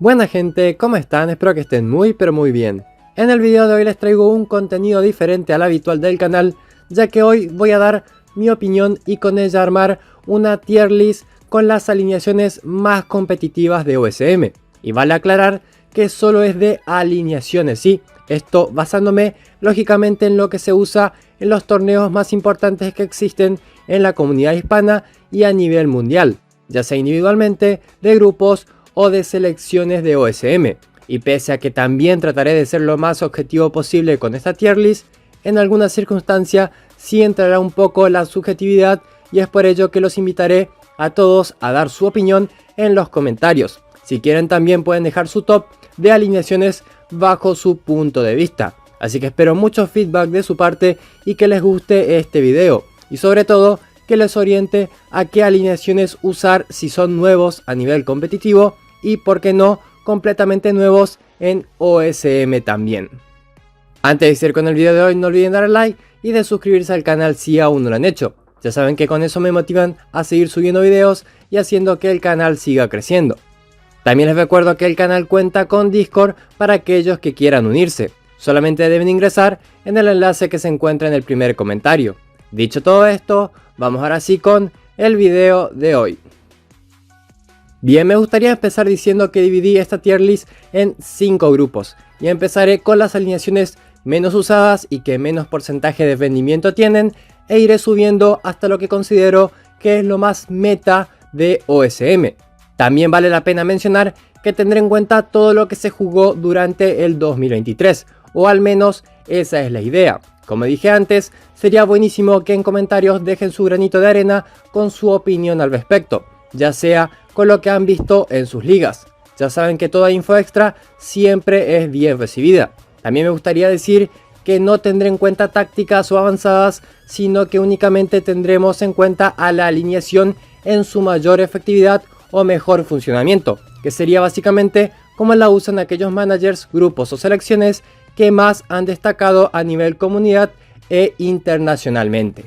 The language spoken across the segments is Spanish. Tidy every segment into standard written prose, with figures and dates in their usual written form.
Buena gente, ¿cómo están? Espero que estén muy pero muy bien. En el video de hoy les traigo un contenido diferente al habitual del canal, ya que hoy voy a dar mi opinión y con ella armar una tier list con las alineaciones más competitivas de OSM. Y vale aclarar que solo es de alineaciones, sí, esto basándome lógicamente en lo que se usa en los torneos más importantes que existen en la comunidad hispana y a nivel mundial, ya sea individualmente, de grupos o de selecciones de OSM. Y pese a que también trataré de ser lo más objetivo posible con esta tier list, en alguna circunstancia sí entrará un poco la subjetividad y es por ello que los invitaré a todos a dar su opinión en los comentarios. Si quieren también pueden dejar su top de alineaciones bajo su punto de vista. Así que espero mucho feedback de su parte y que les guste este video. Y sobre todo que les oriente a qué alineaciones usar si son nuevos a nivel competitivo y por qué no completamente nuevos en OSM también. Antes de seguir con el video de hoy no olviden darle like y de suscribirse al canal si aún no lo han hecho. Ya saben que con eso me motivan a seguir subiendo videos y haciendo que el canal siga creciendo. También les recuerdo que el canal cuenta con Discord para aquellos que quieran unirse. Solamente deben ingresar en el enlace que se encuentra en el primer comentario. Dicho todo esto, vamos ahora sí con el video de hoy. Bien, me gustaría empezar diciendo que dividí esta tier list en 5 grupos. Y empezaré con las alineaciones menos usadas y que menos porcentaje de rendimiento tienen. E iré subiendo hasta lo que considero que es lo más meta de OSM. También vale la pena mencionar que tendré en cuenta todo lo que se jugó durante el 2023. O al menos esa es la idea. Como dije antes, sería buenísimo que en comentarios dejen su granito de arena con su opinión al respecto, ya sea con lo que han visto en sus ligas. Ya saben que toda info extra siempre es bien recibida. También me gustaría decir que no tendré en cuenta tácticas o avanzadas, sino que únicamente tendremos en cuenta a la alineación en su mayor efectividad o mejor funcionamiento, que sería básicamente como la usan aquellos managers, grupos o selecciones que más han destacado a nivel comunidad e internacionalmente.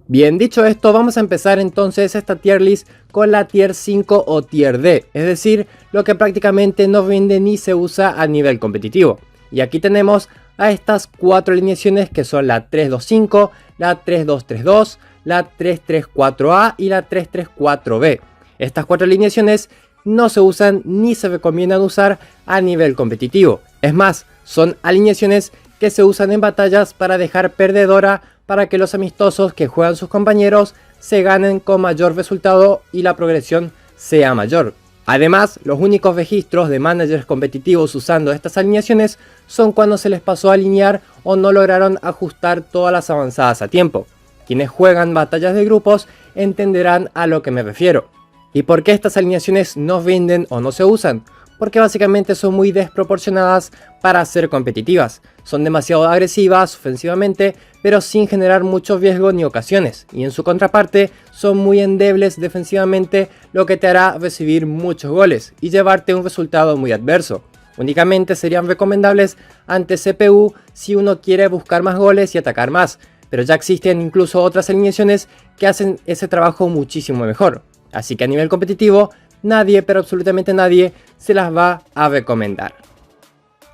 Bien, dicho esto, vamos a empezar entonces esta tier list con la tier 5 o tier D, es decir, lo que prácticamente no vende ni se usa a nivel competitivo. Y aquí tenemos a estas 4 alineaciones que son la 325, la 3232, la 334A y la 334B. Estas 4 alineaciones no se usan ni se recomiendan usar a nivel competitivo. Es más, son alineaciones que se usan en batallas para dejar perdedora para que los amistosos que juegan sus compañeros se ganen con mayor resultado y la progresión sea mayor. Además, los únicos registros de managers competitivos usando estas alineaciones son cuando se les pasó a alinear o no lograron ajustar todas las avanzadas a tiempo. Quienes juegan batallas de grupos entenderán a lo que me refiero. ¿Y por qué estas alineaciones no venden o no se usan? Porque básicamente son muy desproporcionadas para ser competitivas. Son demasiado agresivas ofensivamente, pero sin generar mucho riesgo ni ocasiones. Y en su contraparte, son muy endebles defensivamente, lo que te hará recibir muchos goles y llevarte un resultado muy adverso. Únicamente serían recomendables ante CPU si uno quiere buscar más goles y atacar más. Pero ya existen incluso otras alineaciones que hacen ese trabajo muchísimo mejor. Así que a nivel competitivo, nadie, pero absolutamente nadie, se las va a recomendar.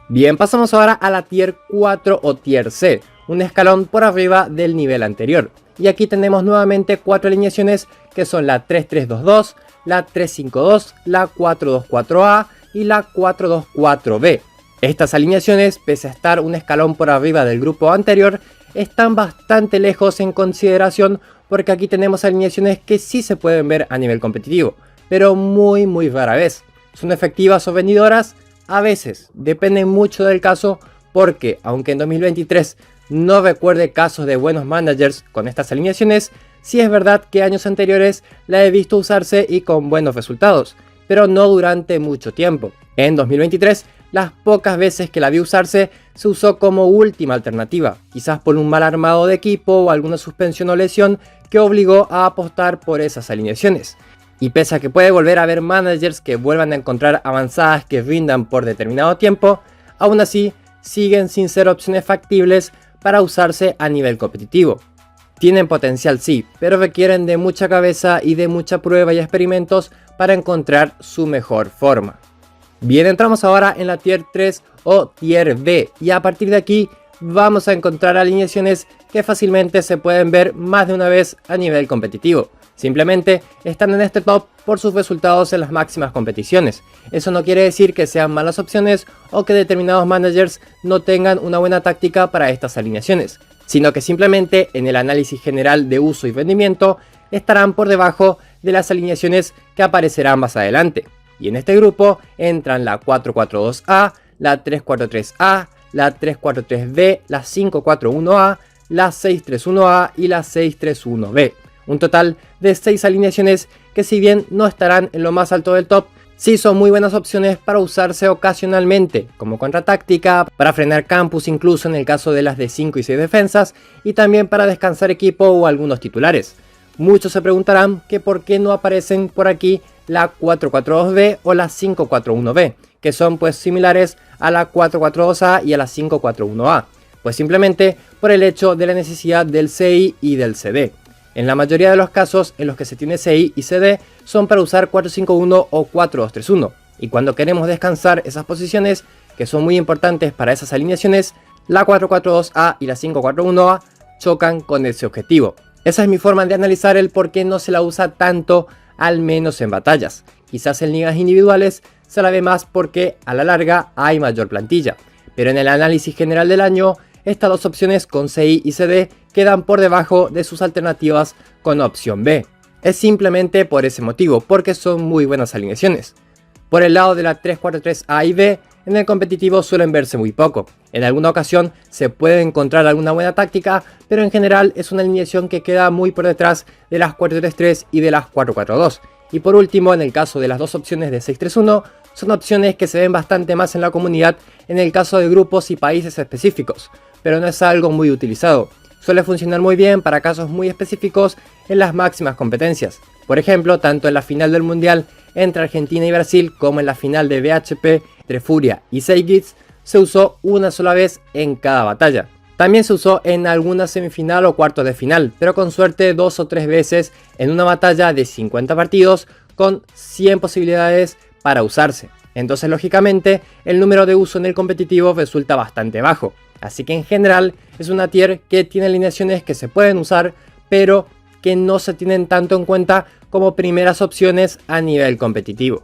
Bien, pasamos ahora a la tier 4 o tier C, un escalón por arriba del nivel anterior. Y aquí tenemos nuevamente 4 alineaciones que son la 3322, la 352, la 424A y la 424B. Estas alineaciones, pese a estar un escalón por arriba del grupo anterior, están bastante lejos en consideración porque aquí tenemos alineaciones que sí se pueden ver a nivel competitivo, pero muy rara vez. ¿Son efectivas o vendidoras? A veces, depende mucho del caso porque aunque en 2023 no recuerde casos de buenos managers con estas alineaciones, sí es verdad que años anteriores la he visto usarse y con buenos resultados, pero no durante mucho tiempo. En 2023, las pocas veces que la vi usarse se usó como última alternativa, quizás por un mal armado de equipo o alguna suspensión o lesión que obligó a apostar por esas alineaciones. Y pese a que puede volver a haber managers que vuelvan a encontrar avanzadas que rindan por determinado tiempo, aún así siguen sin ser opciones factibles para usarse a nivel competitivo. Tienen potencial sí, pero requieren de mucha cabeza y de mucha prueba y experimentos para encontrar su mejor forma. Bien, entramos ahora en la Tier 3 o Tier B y a partir de aquí vamos a encontrar alineaciones que fácilmente se pueden ver más de una vez a nivel competitivo. Simplemente están en este top por sus resultados en las máximas competiciones. Eso no quiere decir que sean malas opciones o que determinados managers no tengan una buena táctica para estas alineaciones, sino que simplemente en el análisis general de uso y rendimiento estarán por debajo de las alineaciones que aparecerán más adelante. Y en este grupo entran la 442A, la 343A, la 343B, la 541A, la 631A y la 631B. Un total de 6 alineaciones que, si bien no estarán en lo más alto del top, sí son muy buenas opciones para usarse ocasionalmente como contratáctica, para frenar campus incluso en el caso de las de 5 y 6 defensas, y también para descansar equipo o algunos titulares. Muchos se preguntarán que por qué no aparecen por aquí la 442B o la 541B, que son pues similares a la 442A y a la 541A, pues simplemente por el hecho de la necesidad del CI y del CD. En la mayoría de los casos en los que se tiene CI y CD son para usar 451 o 4231, y cuando queremos descansar esas posiciones que son muy importantes para esas alineaciones, la 442A y la 541A chocan con ese objetivo. Esa es mi forma de analizar el por qué no se la usa tanto, al menos en batallas. Quizás en ligas individuales se la ve más porque a la larga hay mayor plantilla, pero en el análisis general del año, estas dos opciones con CI y CD quedan por debajo de sus alternativas con opción B. Es simplemente por ese motivo, porque son muy buenas alineaciones. Por el lado de la 343A y B, en el competitivo suelen verse muy poco. En alguna ocasión se puede encontrar alguna buena táctica, pero en general es una alineación que queda muy por detrás de las 433 y de las 442. Y por último, en el caso de las dos opciones de 631, son opciones que se ven bastante más en la comunidad en el caso de grupos y países específicos, pero no es algo muy utilizado. Suele funcionar muy bien para casos muy específicos en las máximas competencias. Por ejemplo, tanto en la final del Mundial entre Argentina y Brasil como en la final de BHP entre Furia y Seigits, se usó una sola vez en cada batalla. También se usó en alguna semifinal o cuartos de final, pero con suerte 2 o 3 veces en una batalla de 50 partidos con 100 posibilidades para usarse. Entonces, lógicamente, el número de uso en el competitivo resulta bastante bajo. Así que en general es una tier que tiene alineaciones que se pueden usar, pero que no se tienen tanto en cuenta como primeras opciones a nivel competitivo.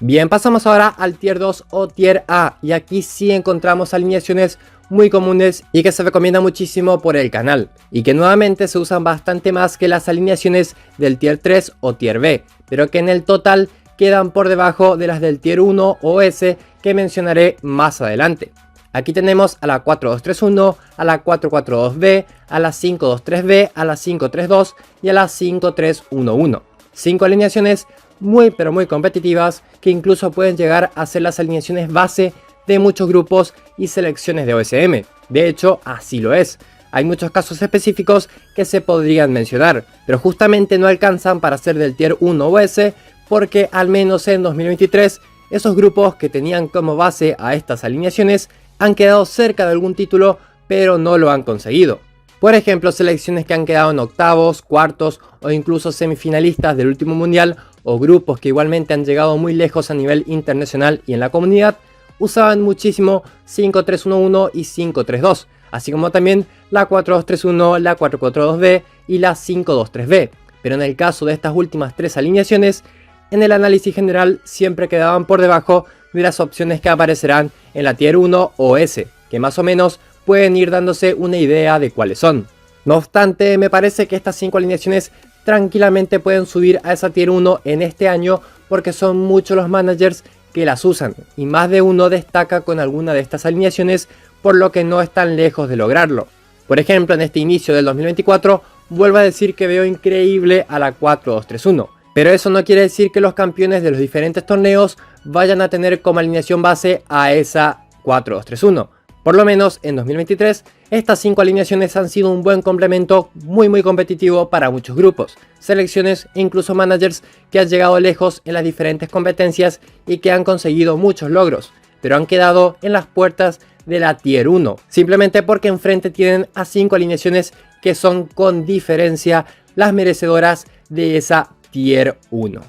Bien, pasamos ahora al Tier 2 o Tier A, y aquí sí encontramos alineaciones muy comunes y que se recomienda muchísimo por el canal, y que nuevamente se usan bastante más que las alineaciones del Tier 3 o Tier B, pero que en el total quedan por debajo de las del Tier 1 o S que mencionaré más adelante. Aquí tenemos a la 4231, a la 442B, a la 523B, a la 532 y a la 5311. 5 alineaciones muy pero muy competitivas que incluso pueden llegar a ser las alineaciones base de muchos grupos y selecciones de OSM. De hecho, así lo es. Hay muchos casos específicos que se podrían mencionar, pero justamente no alcanzan para ser del Tier 1 o S, porque al menos en 2023 esos grupos que tenían como base a estas alineaciones han quedado cerca de algún título, pero no lo han conseguido. Por ejemplo, selecciones que han quedado en octavos, cuartos o incluso semifinalistas del último mundial, o grupos que igualmente han llegado muy lejos a nivel internacional y en la comunidad, usaban muchísimo 5-3-1-1 y 5-3-2, así como también la 4-2-3-1, la 4-4-2-B y la 5-2-3-B. Pero en el caso de estas últimas tres alineaciones, en el análisis general siempre quedaban por debajo de las opciones que aparecerán en la Tier 1 o S, que más o menos pueden ir dándose una idea de cuáles son. No obstante, me parece que estas 5 alineaciones tranquilamente pueden subir a esa Tier 1 en este año, porque son muchos los managers que las usan, y más de uno destaca con alguna de estas alineaciones, por lo que no están lejos de lograrlo. Por ejemplo, en este inicio del 2024, vuelvo a decir que veo increíble a la 4-2-3-1, pero eso no quiere decir que los campeones de los diferentes torneos vayan a tener como alineación base a esa 4-2-3-1. Por lo menos en 2023, estas 5 alineaciones han sido un buen complemento muy competitivo para muchos grupos, selecciones e incluso managers que han llegado lejos en las diferentes competencias y que han conseguido muchos logros, pero han quedado en las puertas de la Tier 1, simplemente porque enfrente tienen a 5 alineaciones que son con diferencia las merecedoras de esa Tier 1.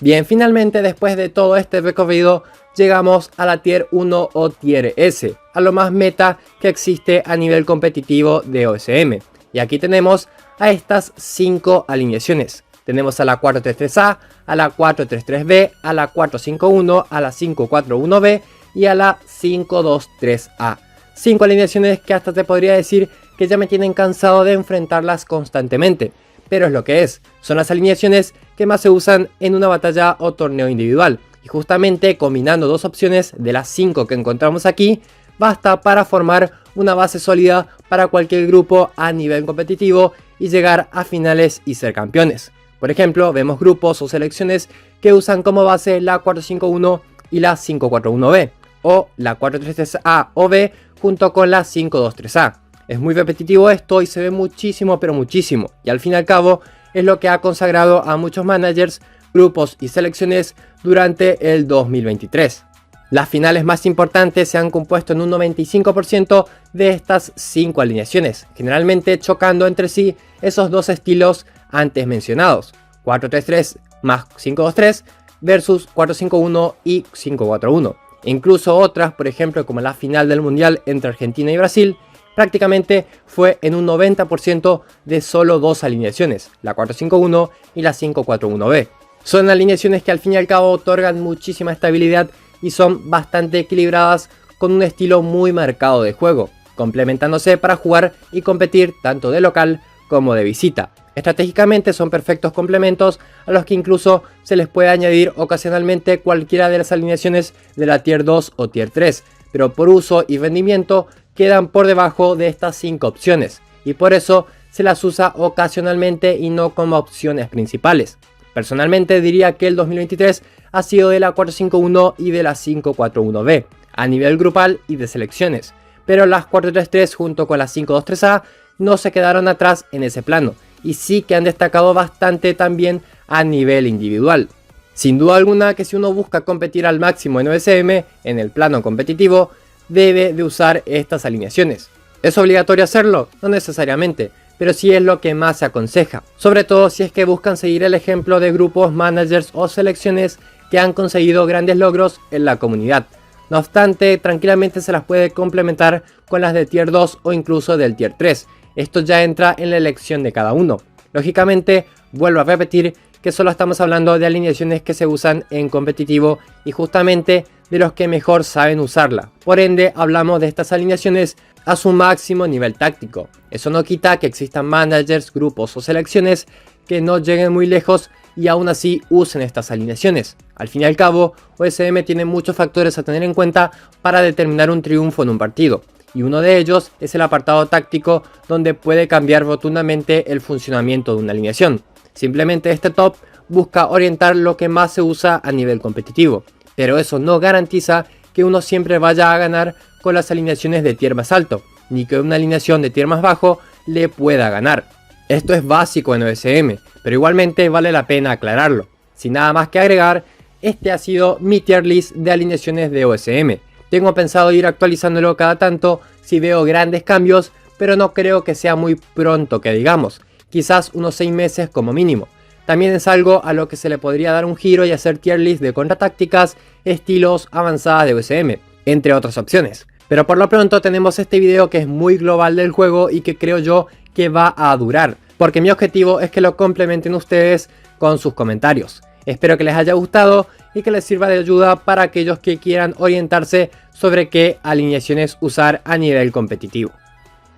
Bien, finalmente después de todo este recorrido llegamos a la Tier 1 o Tier S, a lo más meta que existe a nivel competitivo de OSM. Y aquí tenemos a estas 5 alineaciones. Tenemos a la 433A, a la 433B, a la 451, a la 541B y a la 523A. 5 alineaciones que hasta te podría decir que ya me tienen cansado de enfrentarlas constantemente. Pero es lo que es, son las alineaciones que más se usan en una batalla o torneo individual. Y justamente combinando dos opciones de las 5 que encontramos aquí, basta para formar una base sólida para cualquier grupo a nivel competitivo y llegar a finales y ser campeones. Por ejemplo, vemos grupos o selecciones que usan como base la 451 y la 541B, o la 433A o B junto con la 523A. Es muy repetitivo esto y se ve muchísimo pero muchísimo, y al fin y al cabo es lo que ha consagrado a muchos managers, grupos y selecciones durante el 2023. Las finales más importantes se han compuesto en un 95% de estas 5 alineaciones, generalmente chocando entre sí esos dos estilos antes mencionados, 4-3-3 más 5-2-3 versus 4-5-1 y 5-4-1. Incluso otras, por ejemplo como la final del mundial entre Argentina y Brasil, prácticamente fue en un 90% de solo dos alineaciones, la 4-5-1 y la 5-4-1B. Son alineaciones que al fin y al cabo otorgan muchísima estabilidad y son bastante equilibradas con un estilo muy marcado de juego, complementándose para jugar y competir tanto de local como de visita. Estratégicamente son perfectos complementos a los que incluso se les puede añadir ocasionalmente cualquiera de las alineaciones de la Tier 2 o Tier 3, pero por uso y rendimiento quedan por debajo de estas 5 opciones, y por eso se las usa ocasionalmente y no como opciones principales. Personalmente diría que el 2023 ha sido de la 451 y de la 541B, a nivel grupal y de selecciones, pero las 433 junto con la 523A no se quedaron atrás en ese plano, y sí que han destacado bastante también a nivel individual. Sin duda alguna que si uno busca competir al máximo en OSM, en el plano competitivo, debe de usar estas alineaciones. ¿Es obligatorio hacerlo? No necesariamente, pero sí es lo que más se aconseja, sobre todo si es que buscan seguir el ejemplo de grupos, managers o selecciones que han conseguido grandes logros en la comunidad. No obstante, tranquilamente se las puede complementar con las de Tier 2 o incluso del Tier 3. Esto ya entra en la elección de cada uno. Lógicamente, vuelvo a repetir que solo estamos hablando de alineaciones que se usan en competitivo y justamente de los que mejor saben usarla. Por ende, hablamos de estas alineaciones a su máximo nivel táctico. Eso no quita que existan managers, grupos o selecciones que no lleguen muy lejos y aún así usen estas alineaciones. Al fin y al cabo, OSM tiene muchos factores a tener en cuenta para determinar un triunfo en un partido, y uno de ellos es el apartado táctico, donde puede cambiar rotundamente el funcionamiento de una alineación. Simplemente este top busca orientar lo que más se usa a nivel competitivo, pero eso no garantiza que uno siempre vaya a ganar con las alineaciones de tier más alto, ni que una alineación de tier más bajo le pueda ganar. Esto es básico en OSM, pero igualmente vale la pena aclararlo. Sin nada más que agregar, este ha sido mi tier list de alineaciones de OSM. Tengo pensado ir actualizándolo cada tanto si veo grandes cambios, pero no creo que sea muy pronto que digamos, quizás unos 6 meses como mínimo. También es algo a lo que se le podría dar un giro y hacer tier list de contratácticas, estilos, avanzadas de OSM, entre otras opciones. Pero por lo pronto tenemos este video que es muy global del juego y que creo yo que va a durar, porque mi objetivo es que lo complementen ustedes con sus comentarios. Espero que les haya gustado y que les sirva de ayuda para aquellos que quieran orientarse sobre qué alineaciones usar a nivel competitivo.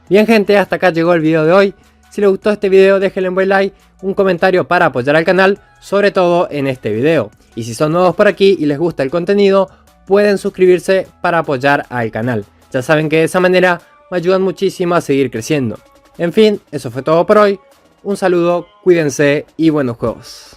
Bien gente, hasta acá llegó el video de hoy. Si les gustó este video déjenle un buen like, un comentario para apoyar al canal, sobre todo en este video. Y si son nuevos por aquí y les gusta el contenido, pueden suscribirse para apoyar al canal. Ya saben que de esa manera me ayudan muchísimo a seguir creciendo. En fin, eso fue todo por hoy. Un saludo, cuídense y buenos juegos.